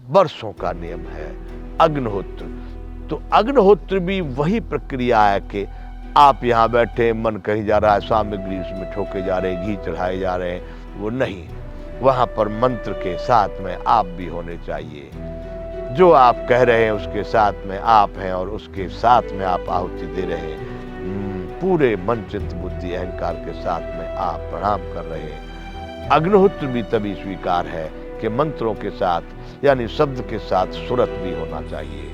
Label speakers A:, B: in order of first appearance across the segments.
A: वर्षों का नियम है अग्निहोत्र। तो अग्निहोत्र भी वही प्रक्रिया है कि आप यहाँ बैठे, मन कहीं जा रहा है, सामग्री उसमें ठोके जा रहे, घी चढ़ाए जा रहे हैं, वो नहीं। वहां पर मंत्र के साथ में आप भी होने चाहिए। जो आप कह रहे हैं उसके साथ में आप हैं और उसके साथ में आप आहुति दे रहे हैं। पूरे मन चित्त बुद्धि अहंकार के साथ में आप प्रणाम कर रहे हैं। अग्निहोत्र भी तभी स्वीकार है कि मंत्रों के साथ यानी शब्द के साथ सुरत भी होना चाहिए।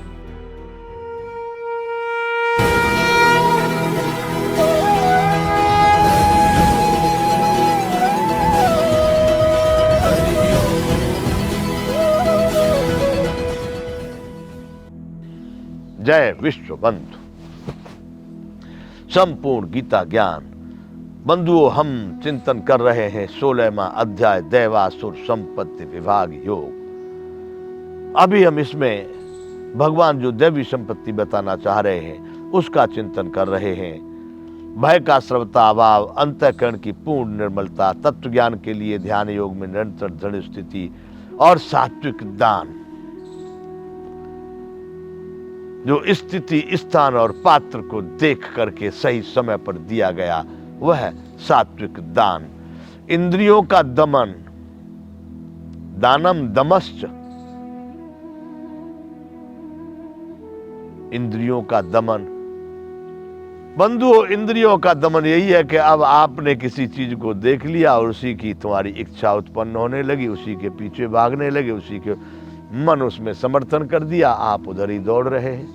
A: जय विश्व बंधु। संपूर्ण गीता ज्ञान बंधुओं, हम चिंतन कर रहे हैं 16वां अध्याय दैवासुर संपत्ति विभाग योग। अभी हम इसमें भगवान जो दैवी संपत्ति बताना चाह रहे हैं उसका चिंतन कर रहे हैं। भय का श्रवता अभाव, अंतःकरण की पूर्ण निर्मलता, तत्व ज्ञान के लिए ध्यान योग में निरंतर दृढ़ स्थिति और सात्विक दान। जो स्थिति, स्थान और पात्र को देख करके सही समय पर दिया गया वह सात्विक दान। इंद्रियों का दमन, दानम दमश्च, इंद्रियों का दमन। बंधुओं, इंद्रियों का दमन यही है कि अब आपने किसी चीज को देख लिया और उसी की तुम्हारी इच्छा उत्पन्न होने लगी, उसी के पीछे भागने लगे, उसी के मन उसमें समर्थन कर दिया, आप उधर ही दौड़ रहे हैं।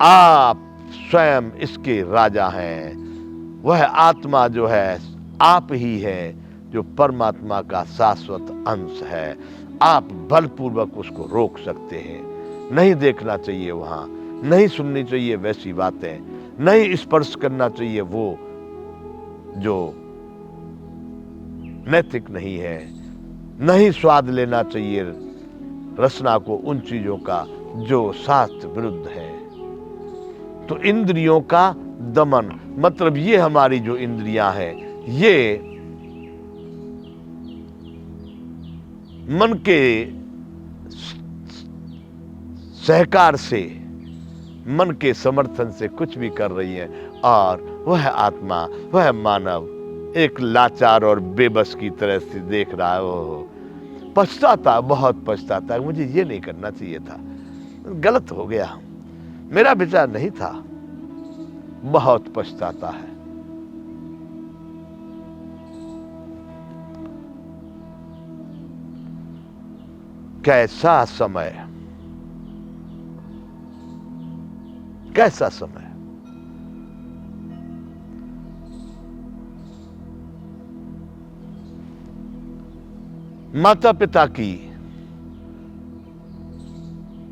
A: आप स्वयं इसके राजा हैं। वह आत्मा जो है आप ही है, जो परमात्मा का शाश्वत अंश है। आप बलपूर्वक उसको रोक सकते हैं। नहीं देखना चाहिए वहां, नहीं सुननी चाहिए वैसी बातें, नहीं स्पर्श करना चाहिए वो जो नैतिक नहीं है, नहीं स्वाद लेना चाहिए रसना को उन चीजों का जो शास्त्र विरुद्ध है। तो इंद्रियों का दमन मतलब ये हमारी जो इंद्रियां हैं ये मन के सहकार से, मन के समर्थन से कुछ भी कर रही है और वह आत्मा, वह मानव एक लाचार और बेबस की तरह से देख रहा है। वो पछताता, बहुत पछताता है, मुझे ये नहीं करना चाहिए था, गलत हो गया, मेरा विचार नहीं था, बहुत पछताता है। कैसा समय, कैसा समय। माता पिता की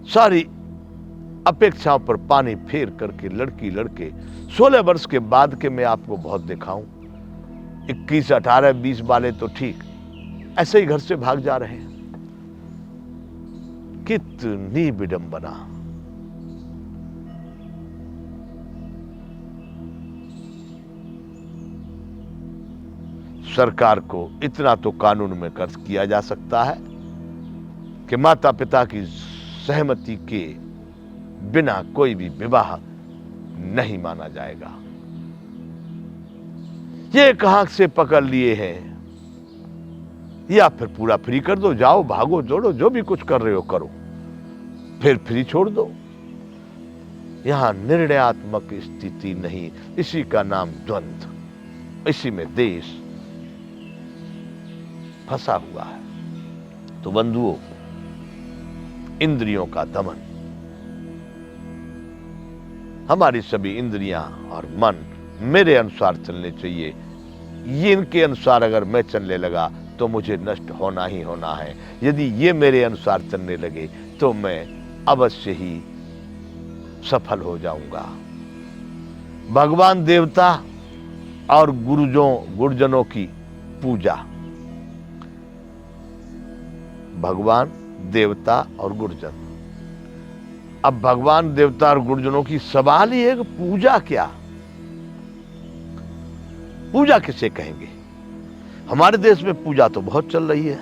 A: सारी अपेक्षाओं पर पानी फेर करके लड़की लड़के 16 वर्ष के बाद के मैं आपको बहुत दिखाऊं, 21, 18, 20 वाले तो ठीक ऐसे ही घर से भाग जा रहे हैं। कितनी विडंबना। सरकार को इतना तो कानून में कर किया जा सकता है कि माता पिता की सहमति के बिना कोई भी विवाह नहीं माना जाएगा। ये कहां से पकड़ लिए हैं, या फिर पूरा फ्री कर दो, जाओ भागो जोड़ो, जो भी कुछ कर रहे हो करो, फिर फ्री छोड़ दो। यहां निर्णयात्मक स्थिति नहीं, इसी का नाम द्वंद्व, इसी में देश फंसा हुआ है। तो बंधुओं, इंद्रियों का दमन, हमारी सभी इंद्रियां और मन मेरे अनुसार चलने चाहिए। ये इनके अनुसार अगर मैं चलने लगा तो मुझे नष्ट होना ही होना है। यदि ये मेरे अनुसार चलने लगे तो मैं अवश्य ही सफल हो जाऊंगा। भगवान, देवता और गुरुजनों की पूजा। भगवान, देवता और गुरुजन। अब भगवान, देवता और गुरुजनों की सवाल ही है कि पूजा क्या, पूजा किसे कहेंगे। हमारे देश में पूजा तो बहुत चल रही है,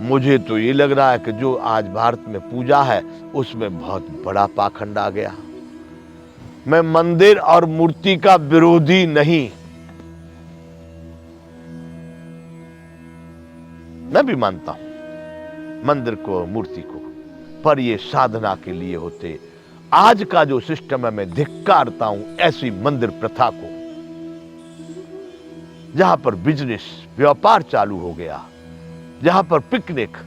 A: मुझे तो ये लग रहा है कि जो आज भारत में पूजा है उसमें बहुत बड़ा पाखंड आ गया। मैं मंदिर और मूर्ति का विरोधी नहीं, मैं भी मानता हूं मंदिर को, मूर्ति को, पर ये साधना के लिए होते। आज का जो सिस्टम है, मैं धिक्कारता हूं ऐसी मंदिर प्रथा को, जहां पर बिजनेस, व्यापार चालू हो गया, जहां पर पिकनिक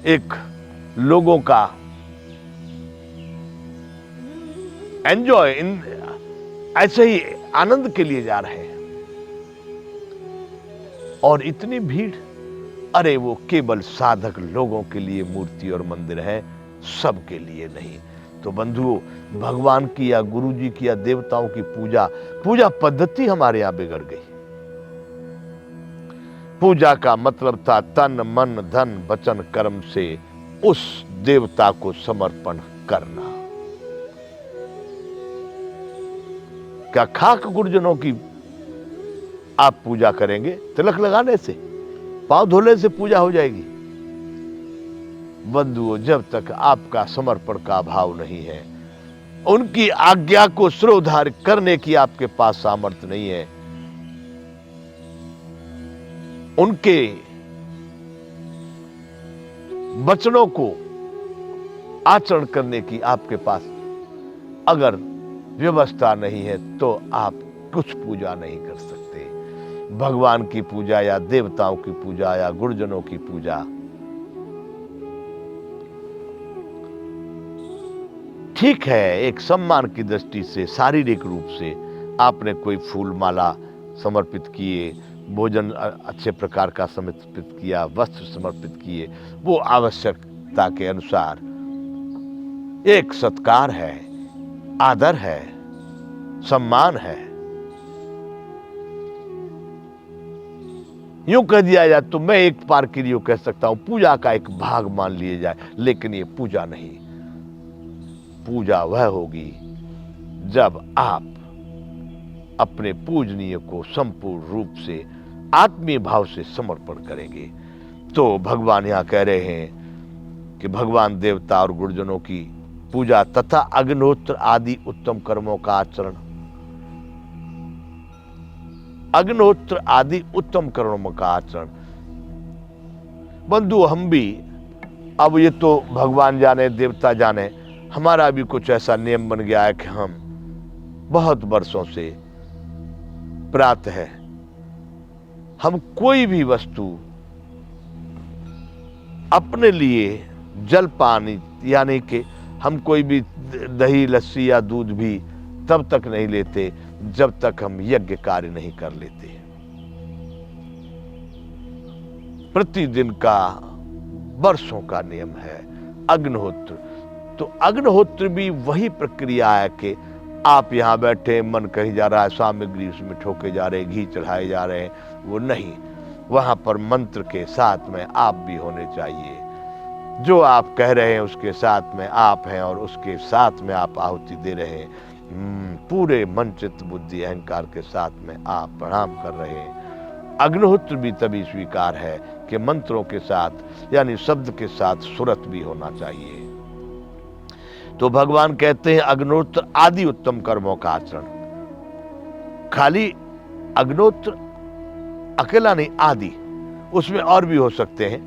A: एक लोगों का एंजॉय, ऐसे ही आनंद के लिए जा रहे हैं, और इतनी भीड़। अरे वो केवल साधक लोगों के लिए मूर्ति और मंदिर है, सबके लिए नहीं। तो बंधुओं, भगवान की या गुरु जी की या देवताओं की पूजा पद्धति हमारे यहां बिगड़ गई। पूजा का मतलब था तन मन धन वचन कर्म से उस देवता को समर्पण करना। क्या खाक गुरुजनों की आप पूजा करेंगे? तिलक लगाने से, पांव धोने से पूजा हो जाएगी? बंधुओं, जब तक आपका समर्पण का भाव नहीं है, उनकी आज्ञा को सिरोधार्य करने की आपके पास सामर्थ्य नहीं है, उनके वचनों को आचरण करने की आपके पास अगर व्यवस्था नहीं है, तो आप कुछ पूजा नहीं कर सकते। भगवान की पूजा या देवताओं की पूजा या गुरुजनों की पूजा ठीक है, एक सम्मान की दृष्टि से, शारीरिक रूप से आपने कोई फूल माला समर्पित किए, भोजन अच्छे प्रकार का समर्पित किया, वस्त्र समर्पित किए, वो आवश्यकता के अनुसार एक सत्कार है, आदर है, सम्मान है। यूं कह दिया जाए तो मैं एक बार के लिए कह सकता हूं पूजा का एक भाग मान लिए जाए, लेकिन ये पूजा नहीं। पूजा वह होगी जब आप अपने पूजनीय को संपूर्ण रूप से आत्मीय भाव से समर्पण करेंगे। तो भगवान यहां कह रहे हैं कि भगवान देवता और गुरुजनों की पूजा तथा अग्निहोत्र आदि उत्तम कर्मों का आचरण, अग्निहोत्र आदि उत्तम कर्मों का आचरण। बंधु, हम भी, अब ये तो भगवान जाने, देवता जाने, हमारा भी कुछ ऐसा नियम बन गया है कि हम बहुत वर्षों से प्रातः हम कोई भी वस्तु अपने लिए जल पानी, यानी कि हम कोई भी दही लस्सी या दूध भी तब तक नहीं लेते जब तक हम यज्ञ कार्य नहीं कर लेते। प्रतिदिन का वर्षों का नियम है अग्निहोत्र। तो अग्निहोत्र भी वही प्रक्रिया है कि आप यहां बैठे, मन कहीं जा रहा है, सामग्री उसमें ठोके जा रहे, घी चढ़ाए जा रहे हैं, वो नहीं। वहां पर मंत्र के साथ में आप भी होने चाहिए। जो आप कह रहे हैं उसके साथ में आप हैं, और उसके साथ में आप आहुति दे रहे हैं। पूरे मन चित्त बुद्धि अहंकार के साथ में आप प्रणाम कर रहे हैं। अग्निहोत्र भी तभी स्वीकार है कि मंत्रों के साथ, यानी शब्द के साथ सुरत भी होना चाहिए। तो भगवान कहते हैं अग्निहोत्र आदि उत्तम कर्मों का आचरण। खाली अग्निहोत्र अकेला नहीं, आदि, उसमें और भी हो सकते हैं।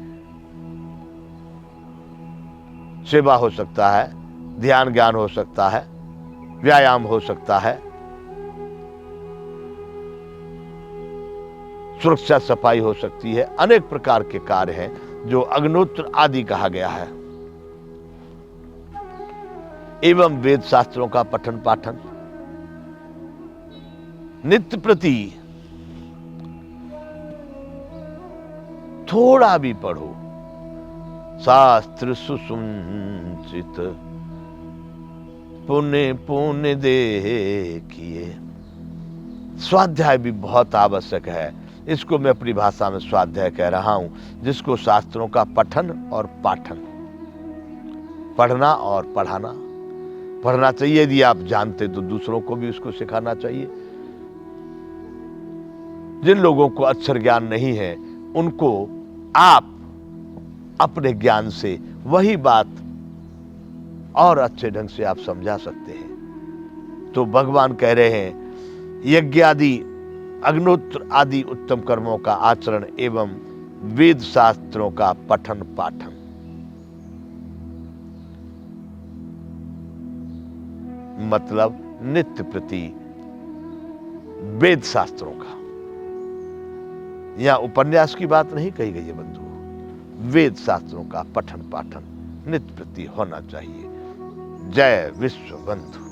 A: सेवा हो सकता है, ध्यान ज्ञान हो सकता है, व्यायाम हो सकता है, सुरक्षा सफाई हो सकती है। अनेक प्रकार के कार्य हैं जो अग्निहोत्र आदि कहा गया है। एवं वेद शास्त्रों का पठन पाठन, नित्य प्रति थोड़ा भी पढ़ो, शास्त्र सुसंचित पुण्य पुण्य देखिए। स्वाध्याय भी बहुत आवश्यक है। इसको मैं अपनी भाषा में स्वाध्याय कह रहा हूं, जिसको शास्त्रों का पठन और पाठन, पढ़ना और पढ़ाना। पढ़ना चाहिए, यदि आप जानते तो दूसरों को भी उसको सिखाना चाहिए। जिन लोगों को अक्षर ज्ञान नहीं है, उनको आप अपने ज्ञान से वही बात और अच्छे ढंग से आप समझा सकते हैं। तो भगवान कह रहे हैं यज्ञ आदि अग्नोत्र आदि उत्तम कर्मों का आचरण एवं वेद शास्त्रों का पठन पाठन। मतलब नित्य प्रति वेद शास्त्रों का, यहां उपन्यास की बात नहीं कही गई है बंधु, वेद शास्त्रों का पठन पाठन नित्य प्रति होना चाहिए। जय विश्व बंधु।